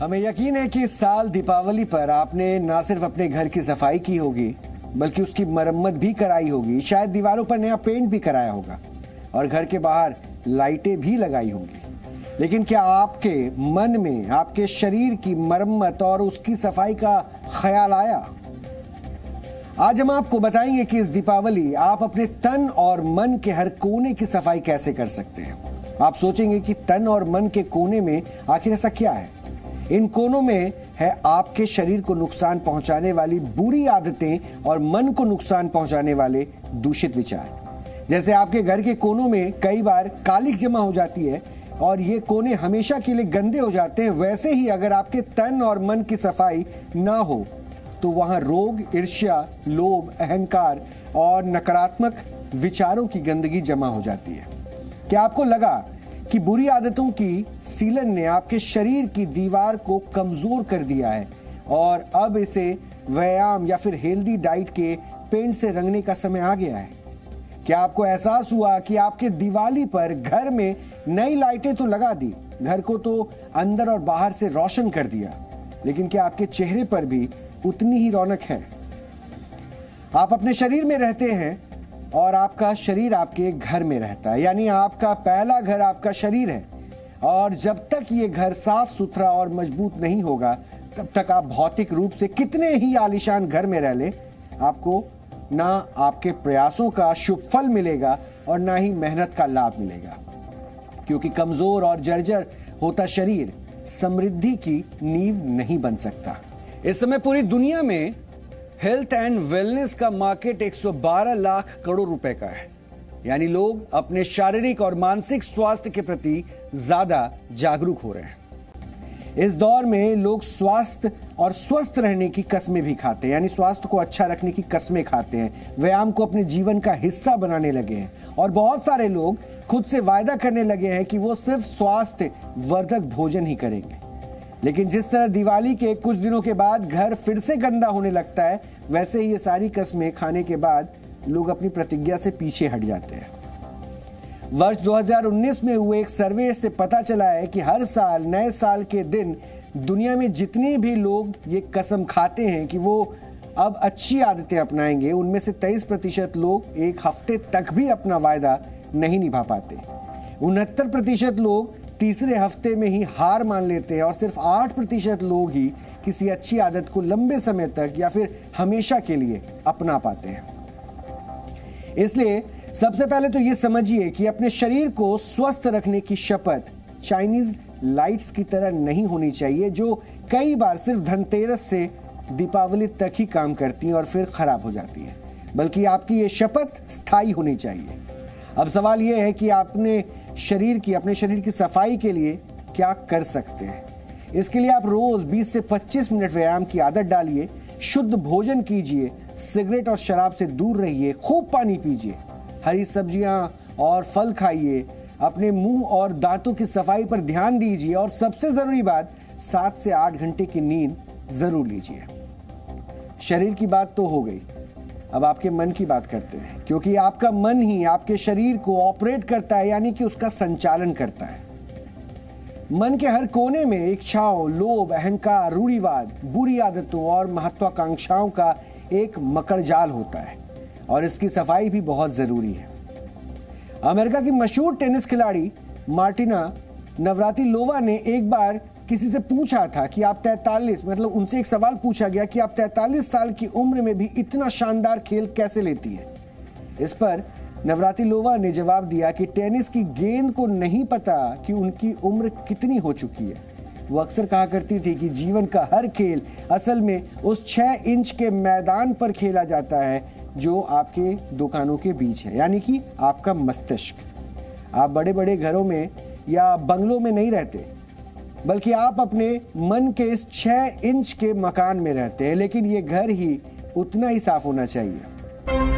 हमें यकीन है कि इस साल दीपावली पर आपने ना सिर्फ अपने घर की सफाई की होगी बल्कि उसकी मरम्मत भी कराई होगी। शायद दीवारों पर नया पेंट भी कराया होगा और घर के बाहर लाइटें भी लगाई होंगी। लेकिन क्या आपके मन में आपके शरीर की मरम्मत और उसकी सफाई का ख्याल आया? आज हम आपको बताएंगे कि इस दीपावली आप अपने तन और मन के हर कोने की सफाई कैसे कर सकते हैं। आप सोचेंगे कि तन और मन के कोने में आखिर ऐसा क्या है? इन कोनों में है आपके शरीर को नुकसान पहुंचाने वाली बुरी आदतें और मन को नुकसान पहुंचाने वाले दूषित विचार। जैसे आपके घर के कोनों में कई बार कालिख जमा हो जाती है और ये कोने हमेशा के लिए गंदे हो जाते हैं, वैसे ही अगर आपके तन और मन की सफाई ना हो तो वहां रोग, ईर्ष्या, लोभ, अहंकार और नकारात्मक विचारों की गंदगी जमा हो जाती है। क्या आपको लगा कि बुरी आदतों की सीलन ने आपके शरीर की दीवार को कमजोर कर दिया है और अब इसे व्यायाम या फिर हेल्दी डाइट के पेंट से रंगने का समय आ गया है? क्या आपको एहसास हुआ कि आपके दिवाली पर घर में नई लाइटें तो लगा दी, घर को तो अंदर और बाहर से रोशन कर दिया, लेकिन क्या आपके चेहरे पर भी उतनी ही रौनक है? आप अपने शरीर में रहते हैं और आपका शरीर आपके घर में रहता है, यानी आपका पहला घर आपका शरीर है। और जब तक ये घर साफ सुथरा और मजबूत नहीं होगा तब तक आप भौतिक रूप से कितने ही आलीशान घर में रह ले, आपको ना आपके प्रयासों का शुभ फल मिलेगा और ना ही मेहनत का लाभ मिलेगा, क्योंकि कमजोर और जर्जर होता शरीर समृद्धि की नींव नहीं बन सकता। इस समय पूरी दुनिया में हेल्थ एंड वेलनेस का मार्केट 112 लाख करोड़ रुपए का है, यानी लोग अपने शारीरिक और मानसिक स्वास्थ्य के प्रति ज्यादा जागरूक हो रहे हैं। इस दौर में लोग स्वास्थ्य और स्वस्थ रहने की कस्में भी खाते हैं, यानी स्वास्थ्य को अच्छा रखने की कस्में खाते हैं, व्यायाम को अपने जीवन का हिस्सा बनाने लगे हैं और बहुत सारे लोग खुद से वायदा करने लगे हैं कि वो सिर्फ स्वास्थ्य वर्धक भोजन ही करेंगे। लेकिन जिस तरह दिवाली के कुछ दिनों के बाद घर फिर से गंदा होने लगता है, वैसे ही ये सारी कस्में खाने के बाद लोग अपनी प्रतिज्ञा से पीछे हट जाते हैं। वर्ष 2019 में हुए एक सर्वे से पता चला है कि हर साल नए साल के दिन दुनिया में जितने भी लोग ये कसम खाते हैं कि वो अब अच्छी आदतें अपनाएंगे, उनमें से 23% लोग एक हफ्ते तक भी अपना वायदा नहीं निभा पाते। 69% लोग तीसरे हफ्ते में ही हार मान लेते हैं और सिर्फ 8% लोग ही किसी अच्छी आदत को लंबे समय तक या फिर हमेशा के लिए अपना पाते हैं। इसलिए सबसे पहले तो ये समझिए कि अपने शरीर को स्वस्थ रखने की शपथ चाइनीज लाइट्स की तरह नहीं होनी चाहिए, जो कई बार सिर्फ धनतेरस से दीपावली तक ही काम करती हैं और फिर खराब हो जाती है, बल्कि आपकी ये शपथ स्थायी होनी चाहिए। अब सवाल यह है कि अपने शरीर की सफाई के लिए क्या कर सकते हैं। इसके लिए आप रोज 20 से 25 मिनट व्यायाम की आदत डालिए, शुद्ध भोजन कीजिए, सिगरेट और शराब से दूर रहिए, खूब पानी पीजिए, हरी सब्जियां और फल खाइए, अपने मुंह और दांतों की सफाई पर ध्यान दीजिए और सबसे जरूरी बात 7 से 8 घंटे की नींद जरूर लीजिए। शरीर की बात तो हो गई, अब आपके मन की बात करते हैं, क्योंकि आपका मन ही आपके शरीर को ऑपरेट करता है, यानी कि उसका संचालन करता है। मन के हर कोने में इच्छाओं, लोभ, अहंकार, रूढ़िवाद, बुरी आदतों और महत्वाकांक्षाओं का एक मकड़जाल होता है और इसकी सफाई भी बहुत जरूरी है। अमेरिका की मशहूर टेनिस खिलाड़ी मार्टिना नवरातिलोवा ने एक बार किसी से पूछा था कि आप 43 मतलब उनसे एक सवाल पूछा गया कि आप 43 साल की उम्र में भी इतना शानदार खेल कैसे लेती है। इस पर नवरातिलोवा ने जवाब दिया कि टेनिस की गेंद को नहीं पता कि उनकी उम्र कितनी हो चुकी है। वो अक्सर कहा करती थी कि जीवन का हर खेल असल में उस 6 इंच के मैदान पर खेला जाता है जो आपके दुकानों के बीच है, यानी कि आपका मस्तिष्क। आप बड़े बड़े घरों में या बंगलों में नहीं रहते, बल्कि आप अपने मन के इस 6 इंच के मकान में रहते हैं, लेकिन ये घर ही उतना ही साफ होना चाहिए।